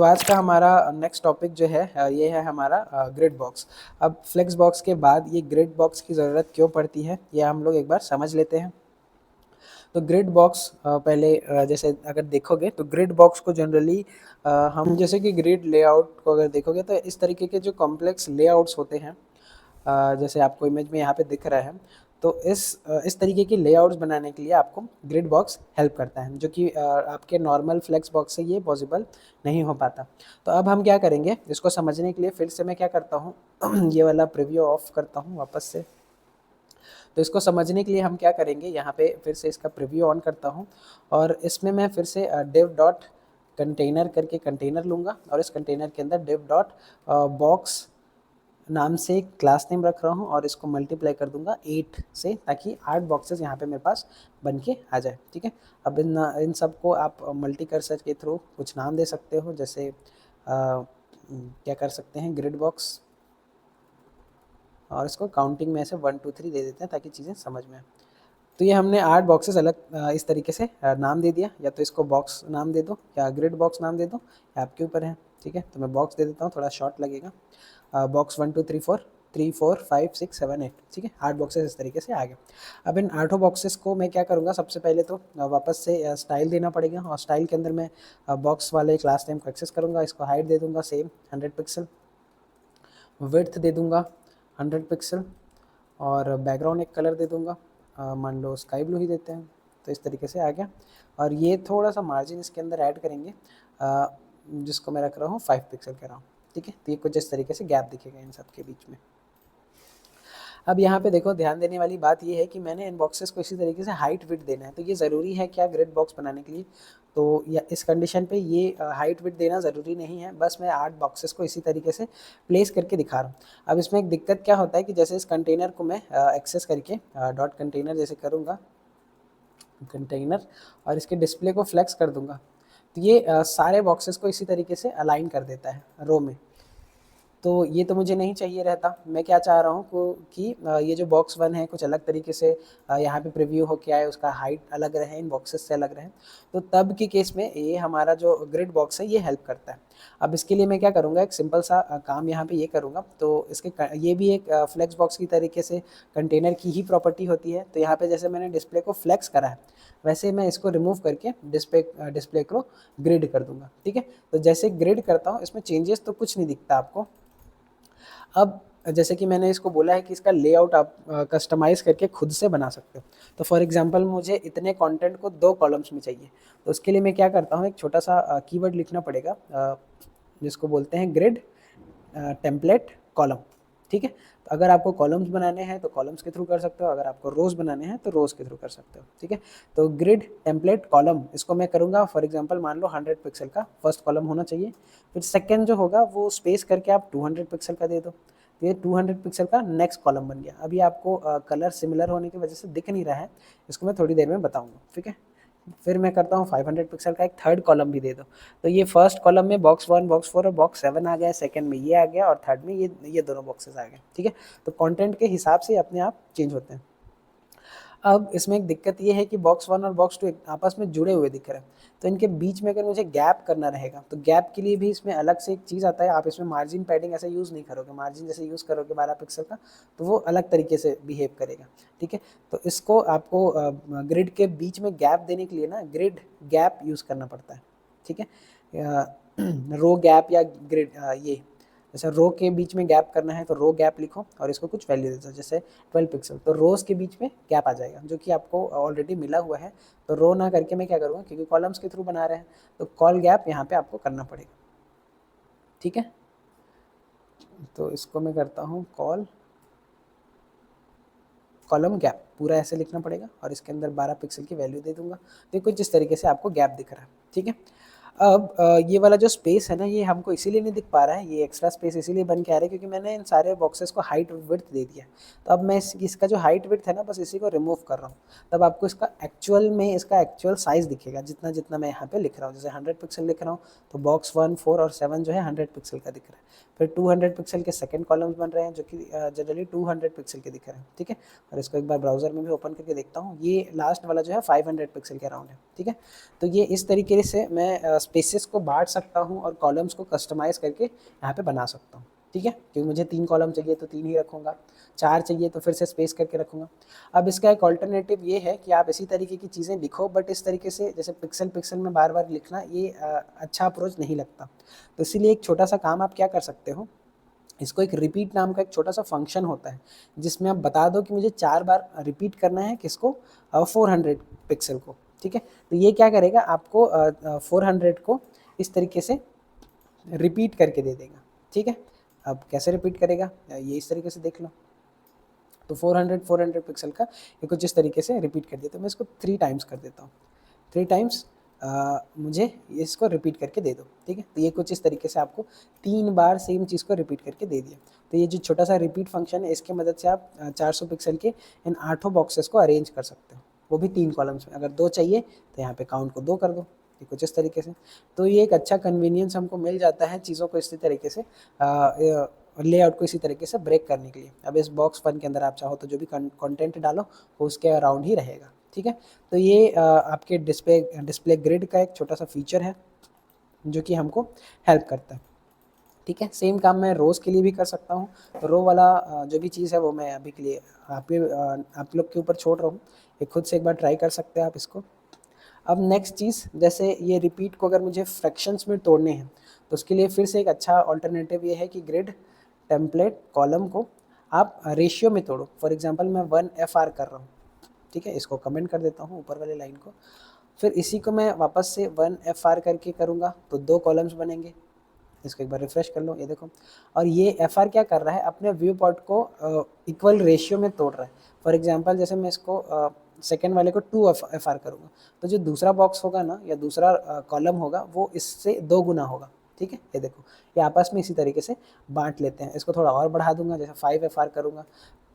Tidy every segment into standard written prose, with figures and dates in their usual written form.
तो आज का हमारा नेक्स्ट टॉपिक जो है ये है हमारा ग्रिड बॉक्स। अब फ्लेक्स बॉक्स के बाद ये ग्रिड बॉक्स की ज़रूरत क्यों पड़ती है ये हम लोग एक बार समझ लेते हैं। तो ग्रिड बॉक्स पहले जैसे अगर देखोगे तो ग्रिड बॉक्स को जनरली हम जैसे कि ग्रिड लेआउट को अगर देखोगे तो इस तरीके के जो कॉम्प्लेक्स लेआउट्स होते हैं, जैसे आपको इमेज में यहाँ पे दिख रहा है, तो इस तरीके की लेआउट्स बनाने के लिए आपको ग्रिड बॉक्स हेल्प करता है, जो कि आपके नॉर्मल फ्लेक्स बॉक्स से ये पॉसिबल नहीं हो पाता। तो अब हम क्या करेंगे, इसको समझने के लिए फिर से मैं क्या करता हूँ ये वाला प्रीव्यू ऑफ करता हूँ वापस से। तो इसको समझने के लिए हम क्या करेंगे, यहाँ पे फिर से इसका प्रीव्यू ऑन करता हूँ और इसमें मैं फिर से div डॉट कंटेनर करके कंटेनर लूँगा और इस कंटेनर के अंदर div डॉट बॉक्स नाम से एक क्लास नेम रख रहा हूँ और इसको मल्टीप्लाई कर दूंगा 8 से, ताकि 8 बॉक्सेस यहाँ पे मेरे पास बन के आ जाए। ठीक है, अब इन सब को आप मल्टी कर्सर के थ्रू कुछ नाम दे सकते हो, जैसे क्या कर सकते हैं, ग्रिड बॉक्स, और इसको काउंटिंग में ऐसे 1 2 3 दे देते हैं ताकि चीज़ें समझ में आए। तो ये हमने 8 बॉक्सेस अलग इस तरीके से नाम दे दिया, या तो इसको बॉक्स नाम दे दो या ग्रिड बॉक्स नाम दे दो, या आपके ऊपर है। ठीक है, तो मैं बॉक्स दे देता हूँ, थोड़ा शॉर्ट लगेगा। बॉक्स 1 2 3 4 3 4 5 6 7 8। ठीक है, 8 बॉक्सेस इस तरीके से आ गए। अब इन 8 बॉक्सेस को मैं क्या करूँगा, सबसे पहले तो वापस से स्टाइल देना पड़ेगा, और स्टाइल के अंदर मैं बॉक्स वाले क्लास नेम को एक्सेस करूँगा। इसको हाइट दे दूँगा सेम 100 पिक्सल, विड्थ दे दूँगा 100 पिक्सल, और बैकग्राउंड एक कलर दे दूँगा, मान लो स्काई ब्लू ही देते हैं। तो इस तरीके से आ गया, और ये थोड़ा सा मार्जिन इसके अंदर ऐड करेंगे, जिसको मैं रख रहा हूँ 5 पिक्सल के अराउंड। ठीक है, तो ये कुछ इस तरीके से गैप दिखेगा इन सब के बीच में। अब यहाँ पे देखो, ध्यान देने वाली बात ये है कि मैंने इन बॉक्सेस को इसी तरीके से हाइट विड्थ देना है। तो ये ज़रूरी है क्या, ग्रिड बॉक्स बनाने के लिए, तो या इस कंडीशन पे ये हाइट विड्थ देना ज़रूरी नहीं है, बस मैं 8 बॉक्सेस को इसी तरीके से प्लेस करके दिखा रहा हूँ। अब इसमें एक दिक्कत क्या होता है कि जैसे इस कंटेनर को मैं एक्सेस करके डॉट कंटेनर जैसे करूँगा कंटेनर, और इसके डिस्प्ले को फ्लेक्स कर दूंगा, तो ये सारे बॉक्सेस को इसी तरीके से अलाइन कर देता है रो में। तो ये तो मुझे नहीं चाहिए रहता। मैं क्या चाह रहा हूँ कि ये जो बॉक्स 1 है कुछ अलग तरीके से यहाँ पे प्रीव्यू होके आए, उसका हाइट अलग रहे, इन बॉक्सेस से अलग रहे। तो तब के केस में ये हमारा जो ग्रिड बॉक्स है ये हेल्प करता है। अब इसके लिए मैं क्या करूँगा, एक सिंपल सा काम यहाँ पे ये करूँगा। तो ये भी एक फ्लेक्स बॉक्स की तरीके से कंटेनर की ही प्रॉपर्टी होती है। तो यहाँ पे जैसे मैंने डिस्प्ले को फ्लेक्स करा है, वैसे मैं इसको रिमूव करके डिस्प्ले को ग्रिड कर दूंगा। ठीक है, तो जैसे ग्रिड करता हूँ इसमें चेंजेस तो कुछ नहीं दिखता आपको। अब जैसे कि मैंने इसको बोला है कि इसका लेआउट आप कस्टमाइज करके खुद से बना सकते हो। तो फॉर एग्जांपल मुझे इतने कंटेंट को 2 कॉलम्स में चाहिए, तो उसके लिए मैं क्या करता हूँ, एक छोटा सा कीवर्ड लिखना पड़ेगा, जिसको बोलते हैं ग्रिड टेम्पलेट कॉलम। ठीक है, तो अगर आपको कॉलम्स बनाने हैं तो कॉलम्स के थ्रू कर सकते हो, अगर आपको रोज बनाने हैं तो रोज के थ्रू कर सकते हो। ठीक है, तो ग्रिड टेम्पलेट कॉलम इसको मैं करूँगा, फॉर एग्जांपल मान लो 100 पिक्सल का फर्स्ट कॉलम होना चाहिए, फिर सेकंड जो होगा वो स्पेस करके आप 200 पिक्सल का दे दो, तो ये 200 पिक्सल का नेक्स्ट कॉलम बन गया। अभी आपको कलर सिमिलर होने की वजह से दिख नहीं रहा है, इसको मैं थोड़ी देर में बताऊँगा। ठीक है, फिर मैं करता हूँ 500 पिक्सल का एक थर्ड कॉलम भी दे दो। तो ये फर्स्ट कॉलम में बॉक्स 1 बॉक्स 4 और बॉक्स 7 आ गया, सेकंड में ये आ गया, और थर्ड में ये दोनों बॉक्सेस आ गए। ठीक है, तो कंटेंट के हिसाब से अपने आप चेंज होते हैं। अब इसमें एक दिक्कत ये है कि बॉक्स 1 और बॉक्स 2 आपस में जुड़े हुए दिख रहे हैं, तो इनके बीच में अगर मुझे गैप करना रहेगा तो गैप के लिए भी इसमें अलग से एक चीज़ आता है। आप इसमें मार्जिन पैडिंग ऐसे यूज़ नहीं करोगे, मार्जिन जैसे यूज़ करोगे 12 पिक्सल का तो वो अलग तरीके से बिहेव करेगा। ठीक है, तो इसको आपको ग्रिड के बीच में गैप देने के लिए ना ग्रिड गैप यूज़ करना पड़ता है। ठीक है, रो गैप या ग्रिड ये जैसे रो के बीच में गैप करना है तो रो गैप लिखो और इसको कुछ वैल्यू दे दो, जैसे 12 पिक्सल, तो रोज के बीच में गैप आ जाएगा जो कि आपको ऑलरेडी मिला हुआ है। तो रो ना करके मैं क्या करूँगा, क्योंकि कॉलम्स के थ्रू बना रहे हैं तो कॉल गैप यहाँ पे आपको करना पड़ेगा। ठीक है, तो इसको मैं करता हूँ कॉलम गैप, पूरा ऐसे लिखना पड़ेगा और इसके अंदर 12 पिक्सल की वैल्यू दे दूंगा। तो कुछ इस तरीके से आपको गैप दिख रहा है। ठीक है, अब ये वाला जो स्पेस है ना, ये हमको इसीलिए नहीं दिख पा रहा है, ये एक्स्ट्रा स्पेस इसीलिए बन के आ रहा है क्योंकि मैंने इन सारे बॉक्सेस को हाइट विड्थ दे दिया। तो अब मैं इसका जो हाइट विड्थ है ना, बस इसी को रिमूव कर रहा हूँ। तब आपको इसका एक्चुअल साइज दिखेगा, जितना जितना मैं यहाँ पे लिख रहा हूँ। जैसे 100 पिक्सल लिख रहा हूँ तो बॉक्स 1 4 और 7 जो है 100 पिक्सल का दिख रहा है। फिर 200 पिक्सल के सेकंड कॉलम्स बन रहे हैं जो कि जनरली 200 पिक्सल के दिख रहे हैं। ठीक है, और इसको एक बार ब्राउजर में भी ओपन करके देखता हूँ, ये लास्ट वाला जो है 500 पिक्सल के अराउंड है। ठीक है, तो ये इस तरीके से मैं स्पेसेस को बांट सकता हूँ और कॉलम्स को कस्टमाइज़ करके यहाँ पे बना सकता हूँ, ठीक है। क्योंकि मुझे 3 कॉलम चाहिए तो 3 ही रखूँगा, 4 चाहिए तो फिर से स्पेस करके रखूँगा। अब इसका एक अल्टरनेटिव ये है कि आप इसी तरीके की चीज़ें लिखो, बट इस तरीके से जैसे पिक्सल पिक्सल में बार-बार लिखना ये अच्छा अप्रोच नहीं लगता। तो इसीलिए एक छोटा-सा काम आप क्या कर सकते हो, इसको एक रिपीट नाम का एक छोटा सा फंक्शन होता है, जिसमें आप बता दो कि मुझे 4 बार रिपीट करना है किसको, 400 पिक्सल को, ठीक है। तो ये क्या करेगा, आपको 400 को इस तरीके से रिपीट करके दे देगा, ठीक है। अब कैसे रिपीट करेगा ये इस तरीके से देख लो। तो 400 पिक्सल का ये कुछ इस तरीके से रिपीट कर दिया। तो मैं इसको 3 टाइम्स कर देता हूँ, 3 टाइम्स मुझे इसको रिपीट करके दे दो, ठीक है। तो ये कुछ इस तरीके से आपको 3 बार सेम चीज़ को रिपीट करके दे दिया। तो ये जो छोटा सा रिपीट फंक्शन है, इसकी मदद से आप 400 पिक्सल के इन 8 बॉक्सेस को अरेंज कर सकते हो, वो भी 3 कॉलम्स में। अगर 2 चाहिए तो यहाँ पे काउंट को 2 कर दो, ये कुछ इस तरीके से। तो ये एक अच्छा कन्वीनियंस हमको मिल जाता है चीज़ों को इसी तरीके से लेआउट को इसी तरीके से ब्रेक करने के लिए। अब इस बॉक्स 1 के अंदर आप चाहो तो जो भी कंटेंट डालो वो उसके अराउंड ही रहेगा, ठीक है। तो ये आपके डिस्प्ले ग्रिड का एक छोटा सा फीचर है जो कि हमको हेल्प करता है, ठीक है। सेम काम मैं रोज़ के लिए भी कर सकता हूँ। तो रो वाला जो भी चीज़ है वो मैं अभी के लिए आप लोग के ऊपर छोड़ रहा हूँ, ये खुद से एक बार ट्राई कर सकते हैं आप इसको। अब नेक्स्ट चीज़, जैसे ये रिपीट को अगर मुझे फ्रैक्शंस में तोड़ने हैं तो उसके लिए फिर से एक अच्छा ऑल्टरनेटिव ये है कि ग्रिड टेम्पलेट कॉलम को आप रेशियो में तोड़ो। फॉर एग्जांपल मैं 1 FR कर रहा हूँ, ठीक है। इसको कमेंट कर देता हूँ ऊपर वाले लाइन को। फिर इसी को मैं वापस से 1 FR करके करूँगा तो 2 कॉलम्स बनेंगे। इसको एक बार रिफ्रेश कर लो, ये देखो। और ये FR क्या कर रहा है, अपने व्यू पॉट को इक्वल रेशियो में तोड़ रहा है। फॉर एग्जांपल जैसे मैं इसको सेकेंड वाले को 2 FR करूँगा तो जो दूसरा बॉक्स होगा ना या दूसरा कॉलम होगा वो इससे 2 गुना होगा, ठीक है। ये देखो, ये आपस में इसी तरीके से बांट लेते हैं। इसको थोड़ा और बढ़ा दूंगा, जैसे 5 FR करूँगा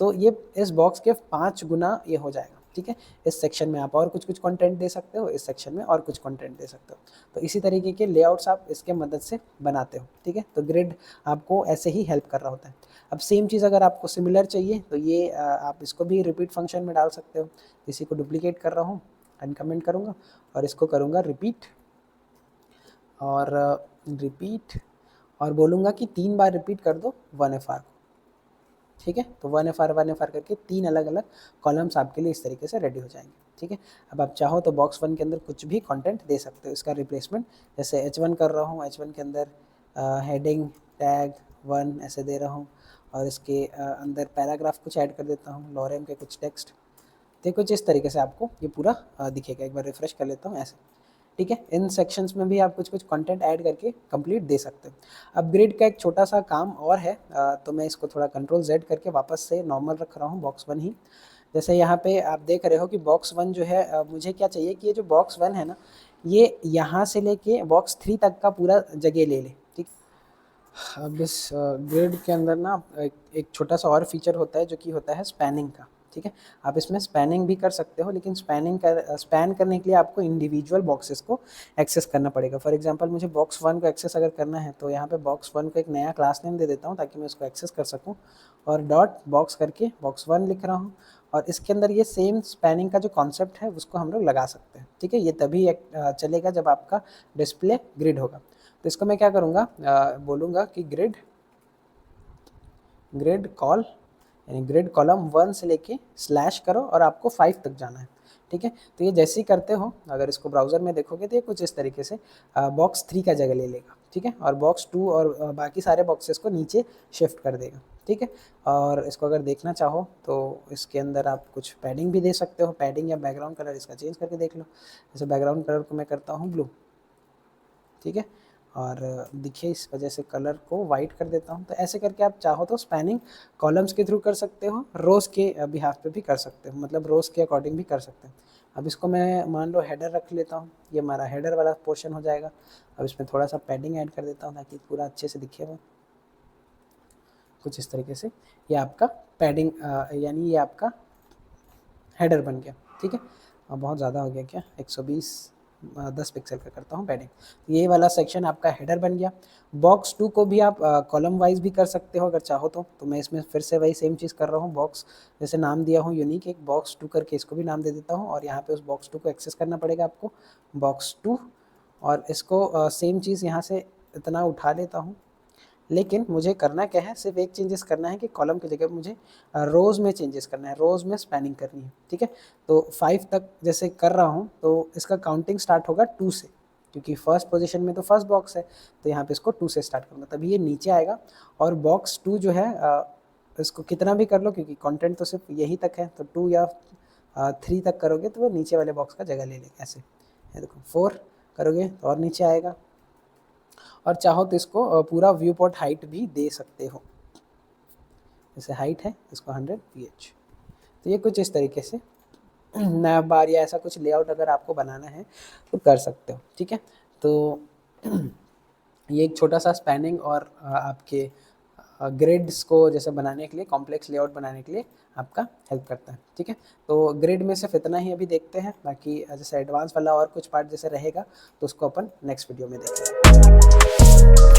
तो ये इस बॉक्स के 5 गुना ये हो जाएगा, ठीक है। इस सेक्शन में आप और कुछ कुछ कंटेंट दे सकते हो, इस सेक्शन में और कुछ कंटेंट दे सकते हो। तो इसी तरीके के लेआउट्स आप इसके मदद से बनाते हो, ठीक है। तो ग्रिड आपको ऐसे ही हेल्प कर रहा होता है। अब सेम चीज़ अगर आपको सिमिलर चाहिए तो ये आप इसको भी रिपीट फंक्शन में डाल सकते हो। इसी को डुप्लीकेट कर रहा हूँ, अनकमेंट करूँगा और इसको करूँगा रिपीट और रिपीट और बोलूँगा कि 3 बार रिपीट कर दो 1 FR को, ठीक है। तो 1 FR करके 3 अलग अलग कॉलम्स आपके लिए इस तरीके से रेडी हो जाएंगे, ठीक है। अब आप चाहो तो बॉक्स 1 के अंदर कुछ भी कंटेंट दे सकते हो इसका रिप्लेसमेंट। जैसे H1 कर रहा हूँ, H1 के अंदर हेडिंग टैग 1 ऐसे दे रहा हूँ और इसके अंदर पैराग्राफ कुछ ऐड कर देता हूँ, लॉरेम के कुछ टेक्स्ट। तो कुछ इस तरीके से आपको ये पूरा दिखेगा। एक बार रिफ्रेश कर लेता हूँ ऐसे, ठीक है। इन सेक्शंस में भी आप कुछ कुछ कंटेंट ऐड करके कंप्लीट दे सकते हो। अब ग्रिड का एक छोटा सा काम और है, तो मैं इसको थोड़ा Ctrl Z करके वापस से नॉर्मल रख रहा हूँ, बॉक्स 1 ही। जैसे यहाँ पे आप देख रहे हो कि बॉक्स 1 जो है, मुझे क्या चाहिए कि ये जो बॉक्स 1 है ना, ये यहाँ से लेके बॉक्स 3 तक का पूरा जगह ले ले, ठीक। अब इस ग्रिड के अंदर ना एक छोटा सा और फीचर होता है जो कि होता है स्पैनिंग का, ठीक है। आप इसमें स्पैनिंग भी कर सकते हो, लेकिन स्पैन करने के लिए आपको इंडिविजुअल बॉक्सेस को एक्सेस करना पड़ेगा। फॉर एग्जांपल मुझे बॉक्स 1 को एक्सेस अगर करना है तो यहाँ पे बॉक्स 1 को एक नया क्लास नेम दे देता हूँ ताकि मैं उसको एक्सेस कर सकूँ, और डॉट बॉक्स करके बॉक्स 1 लिख रहा हूँ। और इसके अंदर ये सेम स्पैनिंग का जो कॉन्सेप्ट है उसको हम लोग लगा सकते हैं, ठीक है। ये तभी चलेगा जब आपका डिस्प्ले ग्रिड होगा। तो इसको मैं क्या करूँगा, बोलूँगा कि ग्रिड कॉल, यानी ग्रिड कॉलम 1 से लेके स्लैश करो और आपको 5 तक जाना है, ठीक है। तो ये जैसे ही करते हो, अगर इसको ब्राउज़र में देखोगे तो ये कुछ इस तरीके से बॉक्स 3 का जगह ले लेगा, ठीक है। और बॉक्स 2 और बाकी सारे बॉक्सेस को नीचे शिफ्ट कर देगा, ठीक है। और इसको अगर देखना चाहो तो इसके अंदर आप कुछ पैडिंग भी दे सकते हो, पैडिंग या बैकग्राउंड कलर इसका चेंज करके देख लो। जैसे बैकग्राउंड कलर को मैं करता हूँ ब्लू, ठीक है। और दिखे इस वजह से कलर को वाइट कर देता हूँ। तो ऐसे करके आप चाहो तो स्पैनिंग कॉलम्स के थ्रू कर सकते हो, रोज़ के बिहाफ पे भी कर सकते हो, मतलब रोज़ के अकॉर्डिंग भी कर सकते हो। अब इसको मैं मान लो हेडर रख लेता हूँ, ये हमारा हेडर वाला पोर्शन हो जाएगा। अब इसमें थोड़ा सा पैडिंग ऐड कर देता हूँ ताकि पूरा अच्छे से दिखे वो कुछ इस तरीके से। ये आपका पैडिंग यानी ये आपका हेडर बन गया, ठीक है। बहुत ज़्यादा हो गया क्या, 120 10 पिक्सल का करता हूँ पैडिंग। ये वाला सेक्शन आपका हेडर बन गया। बॉक्स 2 को भी आप कॉलम वाइज भी कर सकते हो अगर चाहो तो मैं इसमें फिर से वही सेम चीज़ कर रहा हूँ। बॉक्स जैसे नाम दिया हूँ यूनिक, एक बॉक्स 2 करके इसको भी नाम दे देता हूँ और यहाँ पे उस बॉक्स 2 को एक्सेस करना पड़ेगा आपको। बॉक्स 2 और इसको सेम चीज़ यहाँ से इतना उठा लेता हूँ। लेकिन मुझे करना क्या है, सिर्फ एक चेंजेस करना है कि कॉलम की जगह मुझे रोज़ में चेंजेस करना है, रोज़ में स्पैनिंग करनी है, ठीक है। तो 5 तक जैसे कर रहा हूँ तो इसका काउंटिंग स्टार्ट होगा 2 से, क्योंकि फर्स्ट पोजीशन में तो फर्स्ट बॉक्स है, तो यहाँ पे इसको 2 से स्टार्ट करूँगा, तभी ये नीचे आएगा। और बॉक्स 2 जो है इसको कितना भी कर लो, क्योंकि कंटेंट तो सिर्फ यही तक है, तो 2 या 3 तक करोगे तो वो नीचे वाले बॉक्स का जगह ले लेगा। ऐसे ये देखो 4 करोगे तो और नीचे आएगा। और चाहो तो इसको पूरा व्यू पोर्ट हाइट भी दे सकते हो, जैसे हाइट है इसको 100 ph। तो ये कुछ इस तरीके से नया बार या ऐसा कुछ लेआउट अगर आपको बनाना है तो कर सकते हो, ठीक है। तो ये एक छोटा सा स्पैनिंग और आपके ग्रिड्स को जैसे बनाने के लिए, कॉम्प्लेक्स लेआउट बनाने के लिए आपका हेल्प करता है, ठीक है। तो ग्रिड में सिर्फ इतना ही अभी देखते हैं, बाकी जैसे एडवांस वाला और कुछ पार्ट जैसे रहेगा तो उसको अपन नेक्स्ट वीडियो में देखेंगे।